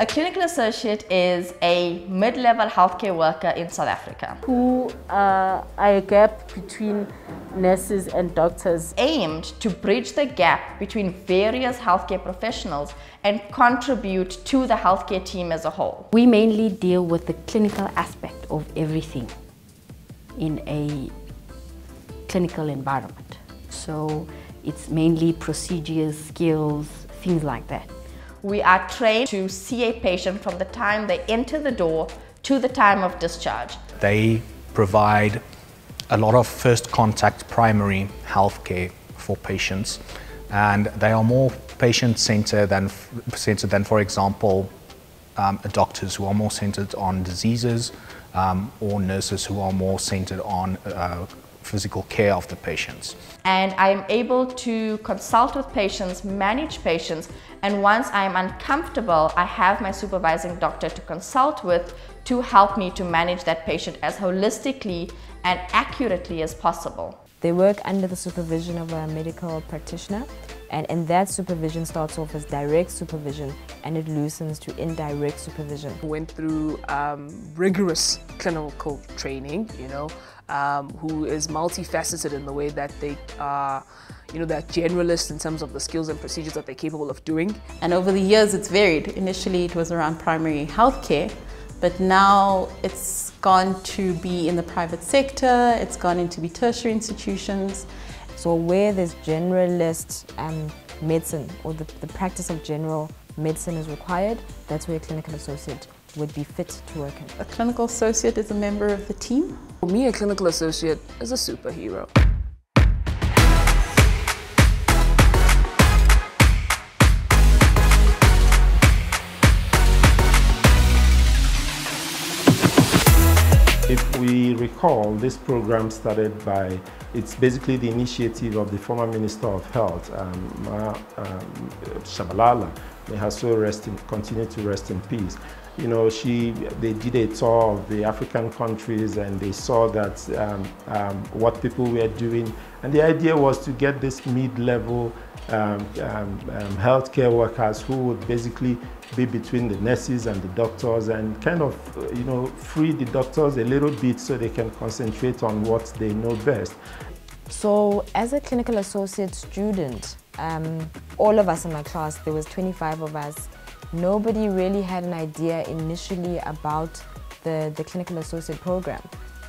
A clinical associate is a mid-level healthcare worker in South Africa who are a gap between nurses and doctors, aimed to bridge the gap between various healthcare professionals and contribute to the healthcare team as a whole. We mainly deal with the clinical aspect of everything in a clinical environment. So it's mainly procedures, skills, things like that. We are trained to see a patient from the time they enter the door to the time of discharge. They provide a lot of first contact primary healthcare for patients, and they are more patient-centered than, for example, doctors who are more centered on diseases, or nurses who are more centered on physical care of the patients. And I am able to consult with patients, manage patients, and once I am uncomfortable, I have my supervising doctor to consult with to help me to manage that patient as holistically and accurately as possible. They work under the supervision of a medical practitioner, and that supervision starts off as direct supervision and it loosens to indirect supervision. Went through rigorous clinical training, who is multifaceted in the way that they are, they're generalists in terms of the skills and procedures that they're capable of doing. And over the years it's varied. Initially it was around primary healthcare, but now it's gone to be in the private sector, it's gone into be tertiary institutions. So where there's generalist medicine or the practice of general medicine is required, that's where a clinical associate would be fit to work in. A clinical associate is a member of the team. For me, a clinical associate is a superhero. If we recall, this program started by, it's basically the initiative of the former Minister of Health, Shabalala. May her soul continue to rest in peace. They did a tour of the African countries and they saw that what people were doing, and the idea was to get this mid-level healthcare workers who would basically be between the nurses and the doctors and kind of, free the doctors a little bit so they can concentrate on what they know best. So as a clinical associate student, all of us in my class, there was 25 of us, nobody really had an idea initially about the clinical associate program.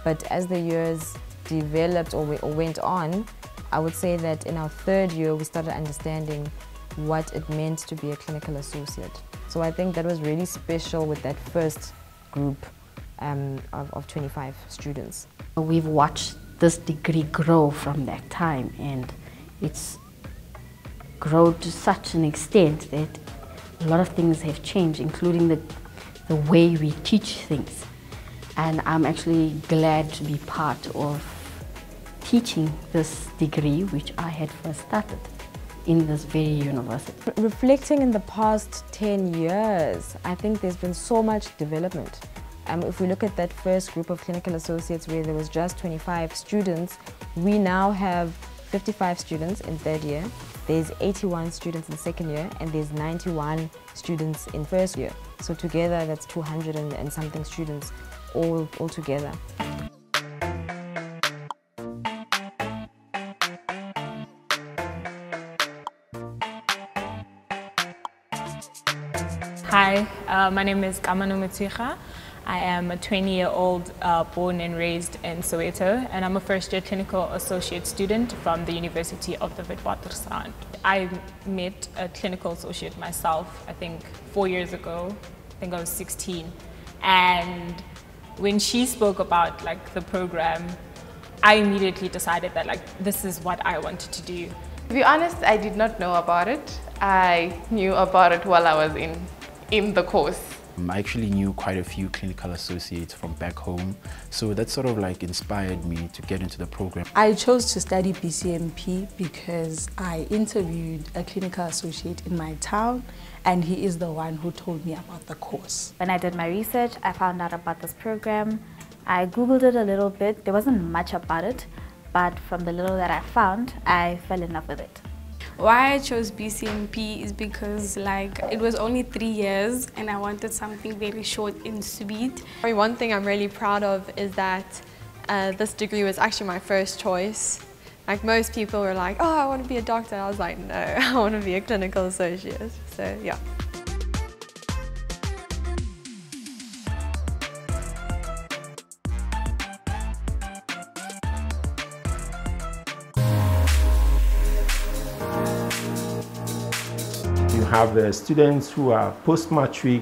But as the years developed or went on, I would say that in our third year we started understanding what it meant to be a clinical associate. So I think that was really special with that first group of 25 students. We've watched this degree grow from that time, and it's grown to such an extent that a lot of things have changed, including the way we teach things. And I'm actually glad to be part of teaching this degree, which I had first started in this very university. Reflecting in the past 10 years, I think there's been so much development. If we look at that first group of clinical associates where there was just 25 students, we now have 55 students in third year, there's 81 students in second year, and there's 91 students in first year. So together that's 200 and something students all together. Hi, my name is Kamano Mutsuha. I am a 20-year-old born and raised in Soweto, and I'm a first-year clinical associate student from the University of the Witwatersrand. I met a clinical associate myself, I think 4 years ago. I think I was 16. And when she spoke about the program, I immediately decided that this is what I wanted to do. To be honest, I did not know about it. I knew about it while I was in the course. I actually knew quite a few clinical associates from back home, so that sort of inspired me to get into the program. I chose to study BCMP because I interviewed a clinical associate in my town and he is the one who told me about the course. When I did my research, I found out about this program. I Googled it a little bit. There wasn't much about it, but from the little that I found, I fell in love with it. Why I chose BCMP is because it was only 3 years and I wanted something very short and sweet. One thing I'm really proud of is that this degree was actually my first choice. Like most people were like, oh, I want to be a doctor. I was like, no, I want to be a clinical associate. So yeah. You have students who are post-matric,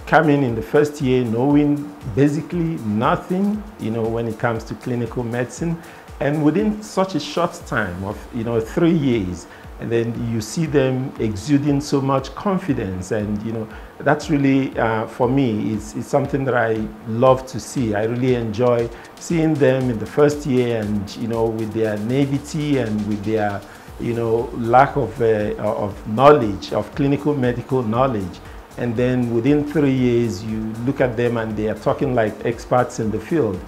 coming in the first year knowing basically nothing, when it comes to clinical medicine. And within such a short time of, 3 years, and then you see them exuding so much confidence. And, that's really, for me, it's something that I love to see. I really enjoy seeing them in the first year and, with their naivety and with their, lack of knowledge, of clinical medical knowledge. And then within 3 years, you look at them and they are talking like experts in the field.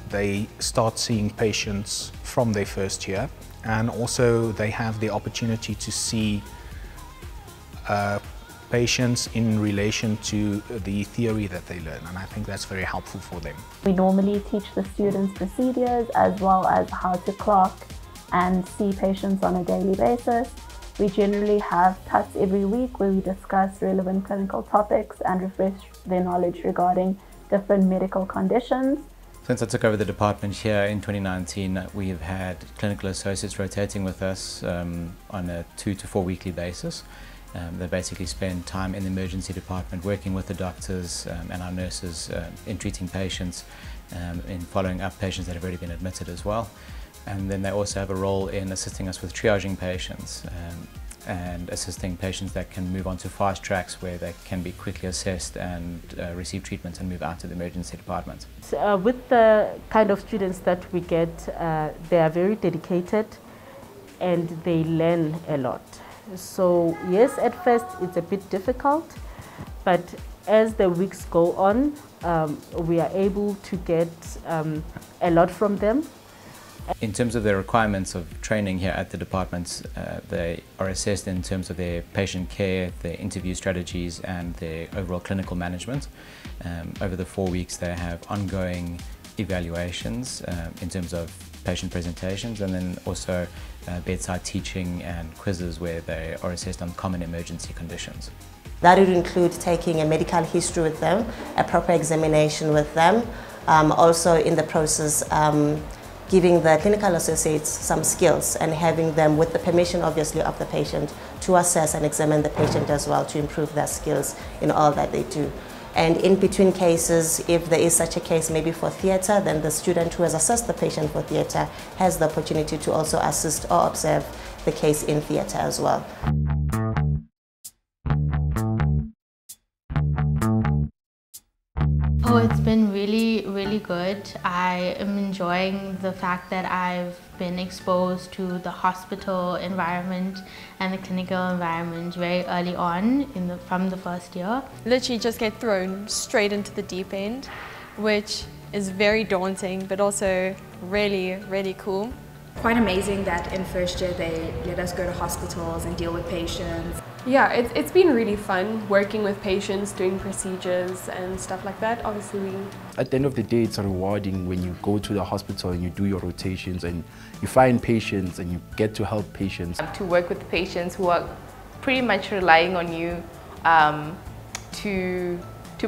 They start seeing patients from their first year, and also they have the opportunity to see patients in relation to the theory that they learn, and I think that's very helpful for them. We normally teach the students procedures as well as how to clock and see patients on a daily basis. We generally have cuts every week where we discuss relevant clinical topics and refresh their knowledge regarding different medical conditions. Since I took over the department here in 2019, we have had clinical associates rotating with us on a 2 to 4 weekly basis. They basically spend time in the emergency department working with the doctors and our nurses in treating patients, in following up patients that have already been admitted as well. And then they also have a role in assisting us with triaging patients and assisting patients that can move on to fast tracks where they can be quickly assessed and receive treatment and move out to the emergency department. So, with the kind of students that we get, they are very dedicated and they learn a lot. So yes, at first it's a bit difficult, but as the weeks go on, we are able to get a lot from them. In terms of the requirements of training here at the departments, they are assessed in terms of their patient care, their interview strategies and their overall clinical management. Over the 4 weeks they have ongoing evaluations in terms of patient presentations, and then also bedside teaching and quizzes where they are assessed on common emergency conditions. That would include taking a medical history with them, a proper examination with them, also in the process giving the clinical associates some skills and having them, with the permission obviously of the patient, to assess and examine the patient as well to improve their skills in all that they do. And in between cases, if there is such a case maybe for theatre, then the student who has assessed the patient for theatre has the opportunity to also assist or observe the case in theatre as well. Oh, it's been really, really good. I am enjoying the fact that I've been exposed to the hospital environment and the clinical environment very early on from the first year. Literally just get thrown straight into the deep end, which is very daunting, but also really, really cool. Quite amazing that in first year they let us go to hospitals and deal with patients. Yeah, it's been really fun working with patients, doing procedures and stuff like that. Obviously, at the end of the day, it's rewarding when you go to the hospital and you do your rotations and you find patients and you get to help patients. To work with patients who are pretty much relying on you to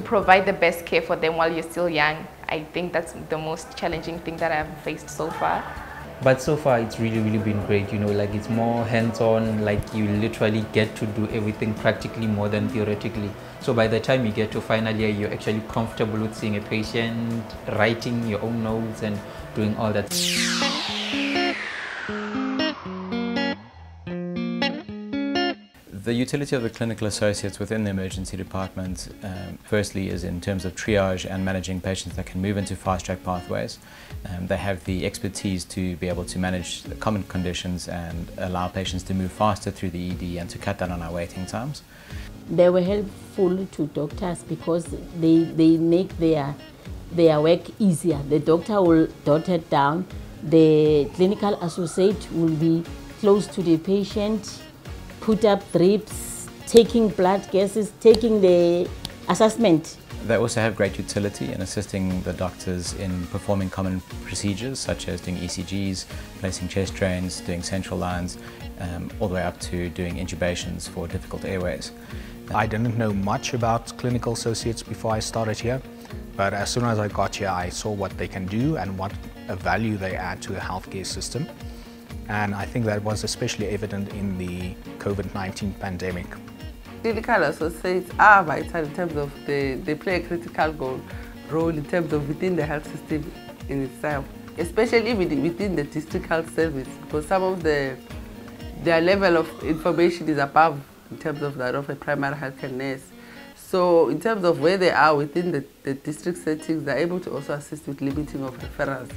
provide the best care for them while you're still young. I think that's the most challenging thing that I've faced so far. But so far it's really been great, like it's more hands-on, like you literally get to do everything practically more than theoretically. So by the time you get to final year, you're actually comfortable with seeing a patient, writing your own notes and doing all that. The utility of the clinical associates within the emergency department, firstly, is in terms of triage and managing patients that can move into fast-track pathways. They have the expertise to be able to manage the common conditions and allow patients to move faster through the ED and to cut down on our waiting times. They were helpful to doctors because they make their work easier. The doctor will jot it down, the clinical associate will be close to the patient, put up drips, taking blood gases, taking the assessment. They also have great utility in assisting the doctors in performing common procedures such as doing ECGs, placing chest drains, doing central lines, all the way up to doing intubations for difficult airways. I didn't know much about clinical associates before I started here, but as soon as I got here I saw what they can do and what a value they add to the healthcare system. And I think that was especially evident in the COVID-19 pandemic. Clinical associates are vital in terms of they play a critical role in terms of within the health system in itself, especially within the district health service, because some of their level of information is above in terms of that of a primary healthcare nurse. So in terms of where they are within the district settings, they're able to also assist with limiting of referrals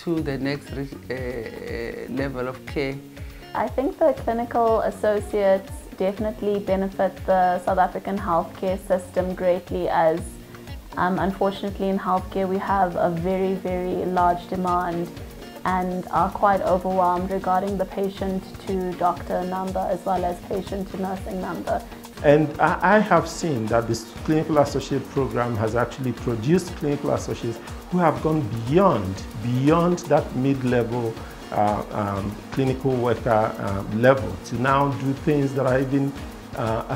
to the next level of care. I think the clinical associates definitely benefit the South African healthcare system greatly, as unfortunately in healthcare we have a very, very large demand and are quite overwhelmed regarding the patient to doctor number as well as patient to nursing number. And I have seen that this clinical associate program has actually produced clinical associates who have gone beyond that mid-level clinical worker level to now do things that are even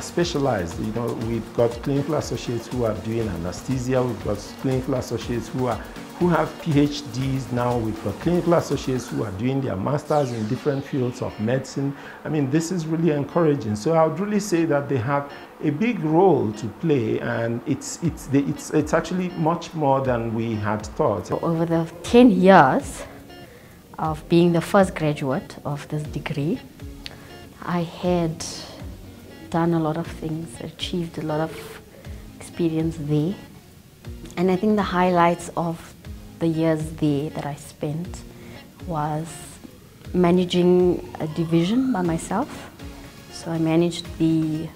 specialized. You know, we've got clinical associates who are doing anesthesia, we've got clinical associates who have PhDs now, we've got clinical associates who are doing their masters in different fields of medicine. I mean, this is really encouraging. So I would really say that they have a big role to play, and it's actually much more than we had thought. Over the 10 years of being the first graduate of this degree, I had done a lot of things, achieved a lot of experience there. And I think the highlights of the years there that I spent was managing a division by myself. So I managed the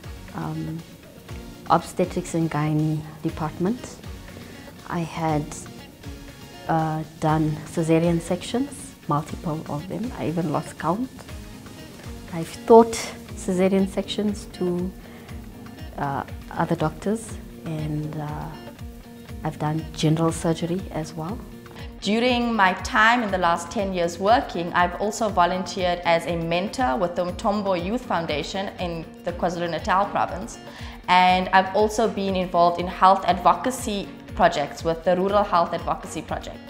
obstetrics and gynae department. I had done cesarean sections, multiple of them. I even lost count. I've taught cesarean sections to other doctors, and I've done general surgery as well. During my time in the last 10 years working, I've also volunteered as a mentor with the Mtombo Youth Foundation in the KwaZulu-Natal province. And I've also been involved in health advocacy projects with the Rural Health Advocacy Project.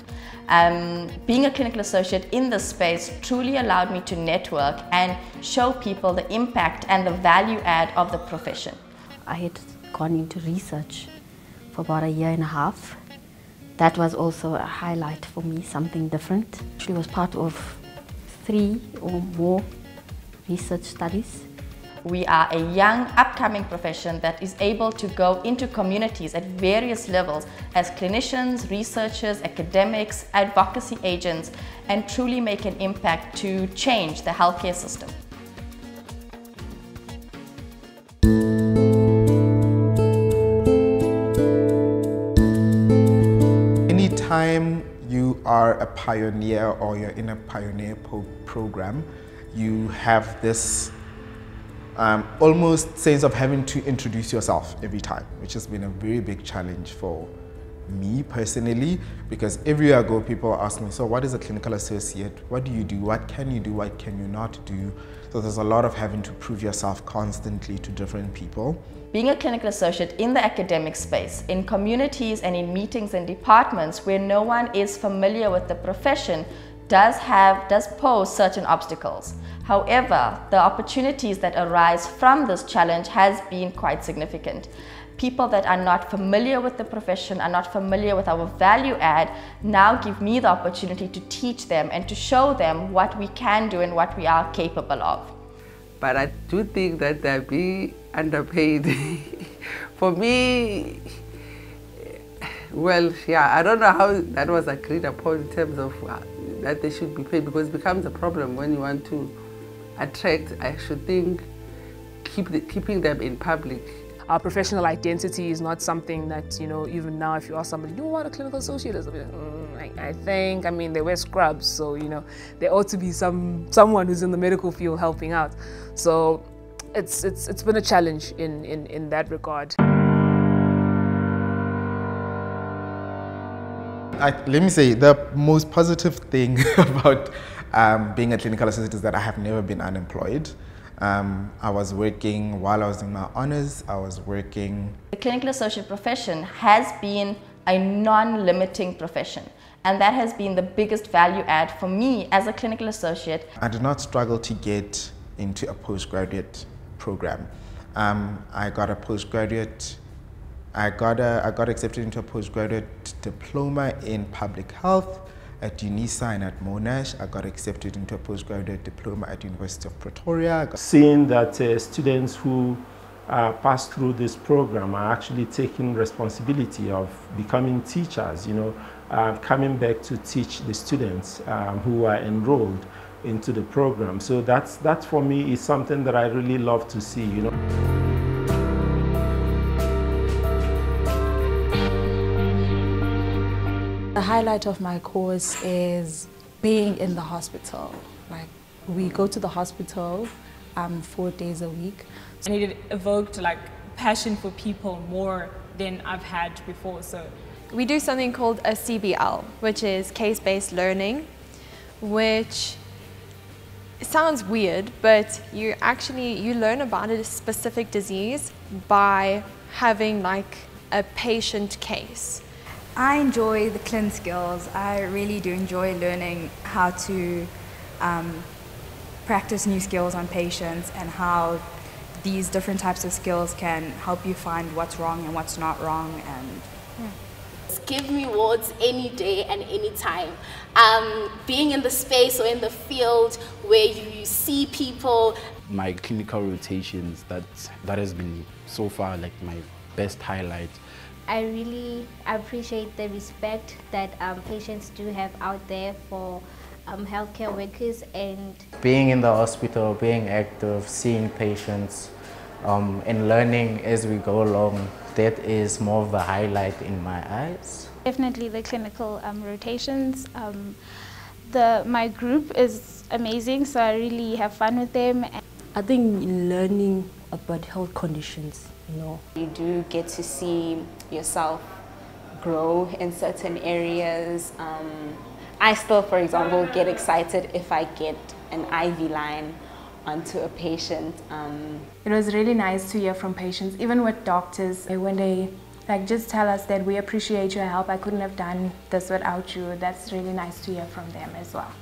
Being a clinical associate in this space truly allowed me to network and show people the impact and the value add of the profession. I had gone into research for about a year and a half. That was also a highlight for me, something different. She was part of 3 or more research studies. We are a young, upcoming profession that is able to go into communities at various levels as clinicians, researchers, academics, advocacy agents, and truly make an impact to change the healthcare system. Anytime you are a pioneer or you're in a pioneer program, you have this almost sense of having to introduce yourself every time, which has been a very big challenge for me personally, because everywhere I go, people ask me, so what is a clinical associate? What do you do? What can you do? What can you not do? So there's a lot of having to prove yourself constantly to different people. Being a clinical associate in the academic space, in communities and in meetings and departments where no one is familiar with the profession, does pose certain obstacles. However, the opportunities that arise from this challenge has been quite significant. People that are not familiar with the profession, are not familiar with our value add, now give me the opportunity to teach them and to show them what we can do and what we are capable of. But I do think that they're being underpaid. For me, well, yeah, I don't know how that was agreed upon in terms of that they should be paid, because it becomes a problem when you want to attract, I should think, keeping them in public. Our professional identity is not something that, you know, even now if you ask somebody, do you want a clinical associate? I think, I mean, they wear scrubs, so, you know, there ought to be someone who's in the medical field helping out. So it's been a challenge in that regard. Let me say, the most positive thing about being a clinical associate is that I have never been unemployed. I was working while I was in my honors, I was working. The clinical associate profession has been a non-limiting profession, and that has been the biggest value add for me as a clinical associate. I did not struggle to get into a postgraduate program. I got a postgraduate. I got accepted into a postgraduate diploma in public health at UNISA and at Monash. I got accepted into a postgraduate diploma at University of Pretoria. Seeing that students who pass through this program are actually taking responsibility of becoming teachers, you know, coming back to teach the students who are enrolled into the program. So that for me is something that I really love to see, you know. The highlight of my course is being in the hospital. Like, we go to the hospital 4 days a week. And it evoked like passion for people more than I've had before. So we do something called a CBL, which is case-based learning, which sounds weird, but you learn about a specific disease by having like a patient case. I enjoy the clin skills. I really do enjoy learning how to practice new skills on patients and how these different types of skills can help you find what's wrong and what's not wrong. And yeah. Give me wards any day and any time. Being in the space or in the field where you see people. My clinical rotations, that has been so far like my best highlight. I really appreciate the respect that patients do have out there for healthcare workers, and being in the hospital, being active, seeing patients, and learning as we go along, that is more of the highlight in my eyes. Definitely the clinical rotations. My group is amazing, so I really have fun with them. I think learning about health conditions, you know. You do get to see yourself grow in certain areas. I still, for example, get excited if I get an IV line onto a patient. It was really nice to hear from patients, even with doctors, when they just tell us that we appreciate your help, I couldn't have done this without you. That's really nice to hear from them as well.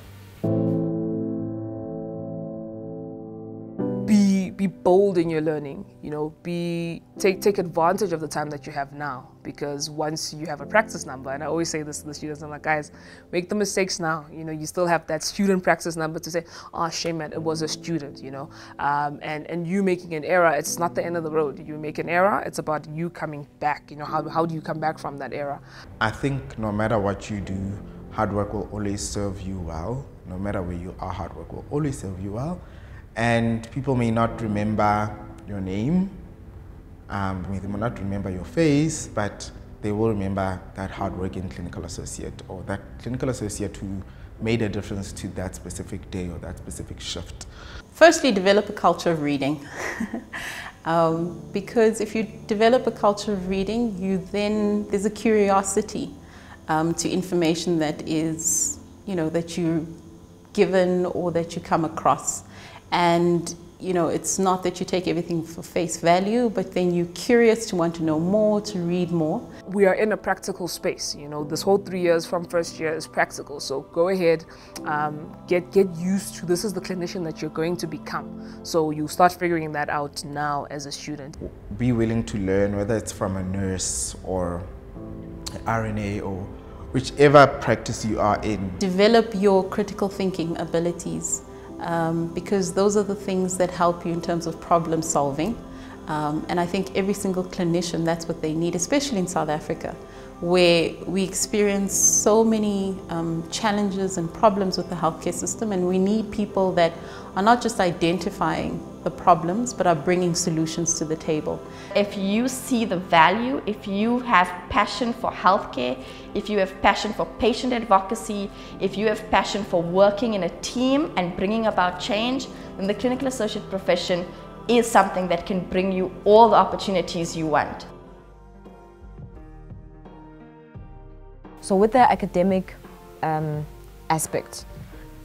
Be bold in your learning, you know, take advantage of the time that you have now, because once you have a practice number, and I always say this to the students, I'm like, guys, make the mistakes now, you know, you still have that student practice number to say, oh, shame man, it was a student, you know, and you making an error, it's not the end of the road. You make an error, it's about you coming back, you know, how do you come back from that error? I think no matter what you do, hard work will always serve you well. No matter where you are, hard work will always serve you well. And people may not remember your name, they may not remember your face, but they will remember that hardworking clinical associate, or that clinical associate who made a difference to that specific day or that specific shift. Firstly, develop a culture of reading. Because if you develop a culture of reading, there's a curiosity to information that is, you know, that you're given or that you come across. And, you know, it's not that you take everything for face value, but then you're curious to want to know more, to read more. We are in a practical space, you know, this whole 3 years from first year is practical. So go ahead, get used to, this is the clinician that you're going to become. So you start figuring that out now as a student. Be willing to learn, whether it's from a nurse or an RNA or whichever practice you are in. Develop your critical thinking abilities. Because those are the things that help you in terms of problem solving. And I think every single clinician, that's what they need, especially in South Africa, where we experience so many challenges and problems with the healthcare system, and we need people that are not just identifying the problems but are bringing solutions to the table. If you see the value, if you have passion for healthcare, if you have passion for patient advocacy, if you have passion for working in a team and bringing about change, then the clinical associate profession is something that can bring you all the opportunities you want. So with the academic aspect,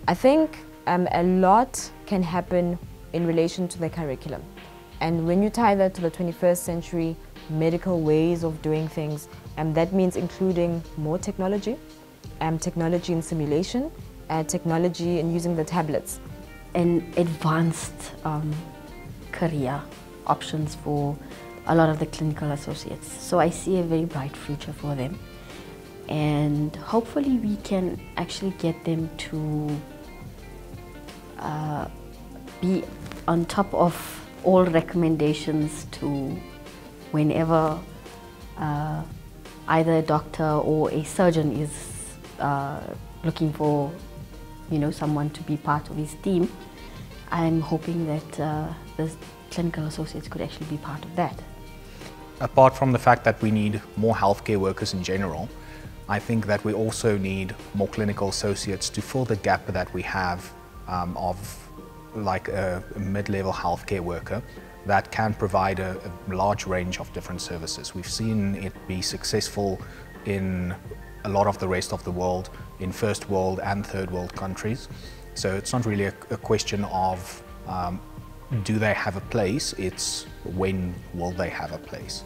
I think a lot can happen in relation to the curriculum. And when you tie that to the 21st century medical ways of doing things, that means including more technology, technology in simulation, technology in using the tablets. And advanced career options for a lot of the clinical associates. So I see a very bright future for them. And hopefully we can actually get them to be on top of all recommendations to whenever either a doctor or a surgeon is looking for, someone to be part of his team. I'm hoping that the clinical associates could actually be part of that. Apart from the fact that we need more healthcare workers in general, I think that we also need more clinical associates to fill the gap that we have of like a mid-level healthcare worker that can provide a large range of different services. We've seen it be successful in a lot of the rest of the world, in first world and third world countries. So it's not really a question of do they have a place, it's when will they have a place.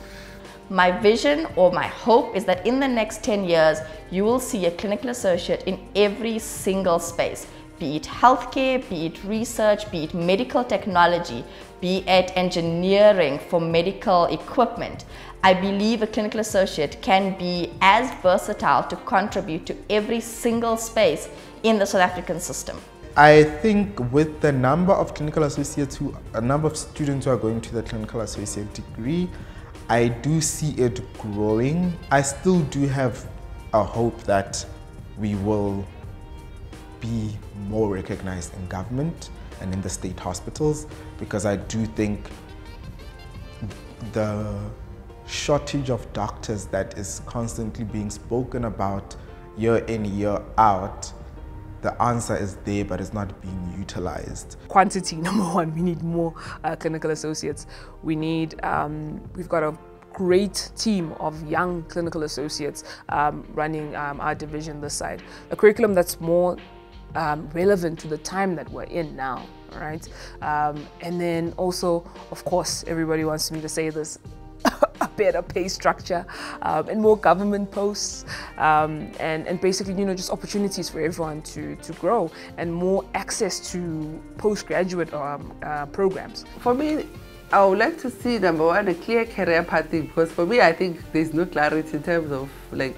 My vision or my hope is that in the next 10 years, you will see a clinical associate in every single space, be it healthcare, be it research, be it medical technology, be it engineering for medical equipment. I believe a clinical associate can be as versatile to contribute to every single space in the South African system. I think with the number of clinical associates, a number of students who are going to the clinical associate degree, I do see it growing. I still do have a hope that we will be more recognized in government and in the state hospitals, because I do think the shortage of doctors that is constantly being spoken about year in, year out, the answer is there, but it's not being utilized. Quantity, number one, we need more clinical associates. We need, we've got a great team of young clinical associates running our division this side. A curriculum that's more relevant to the time that we're in now, right? And then also, of course, everybody wants me to say this, a better pay structure and more government posts and basically, just opportunities for everyone to grow and more access to postgraduate programs. For me, I would like to see, number one, a clear career pathing, because for me, I think there's no clarity in terms of like,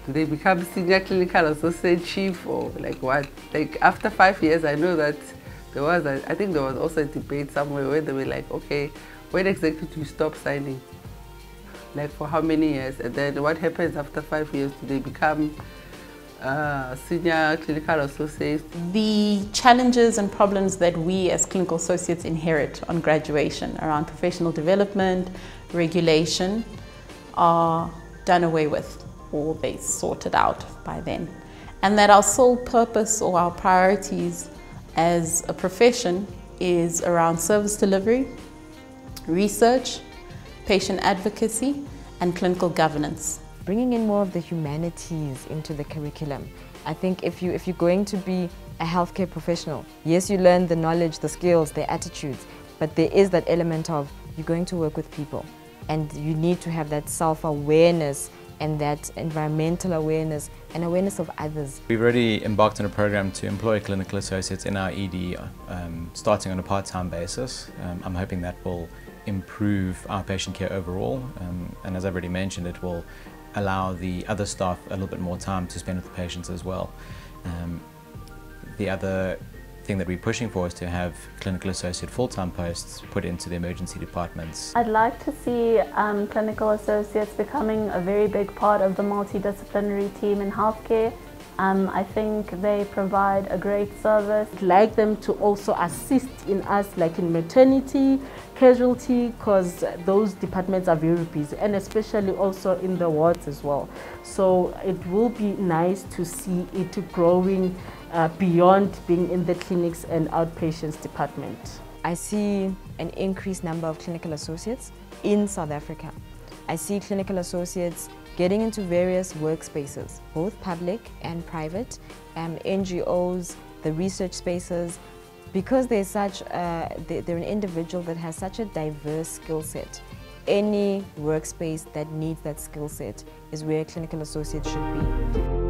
do they become senior clinical associate chief or like what? Like after 5 years, I know that there was, I think there was also a debate somewhere where they were like, okay, when exactly do you stop signing? Like for how many years? And then what happens after 5 years? Do they become senior clinical associates? The challenges and problems that we as clinical associates inherit on graduation around professional development, regulation, are done away with, or they sorted out by then. And that our sole purpose or our priorities as a profession is around service delivery, research, patient advocacy, and clinical governance. Bringing in more of the humanities into the curriculum. I think if you're going to be a healthcare professional, yes, you learn the knowledge, the skills, the attitudes, but there is that element of you're going to work with people, and you need to have that self-awareness and that environmental awareness and awareness of others. We've already embarked on a program to employ clinical associates in our ED, starting on a part-time basis. I'm hoping that will improve our patient care overall, and as I've already mentioned, it will allow the other staff a little bit more time to spend with the patients as well. The other thing that we're pushing for is to have clinical associate full-time posts put into the emergency departments. I'd like to see clinical associates becoming a very big part of the multidisciplinary team in healthcare. I think they provide a great service. I'd like them to also assist in us, like in maternity, casualty, because those departments are very busy, and especially also in the wards as well. So it will be nice to see it growing beyond being in the clinics and outpatients department. I see an increased number of clinical associates in South Africa. I see clinical associates getting into various workspaces, both public and private, NGOs, the research spaces, because they're an individual that has such a diverse skill set. Any workspace that needs that skill set is where a clinical associate should be.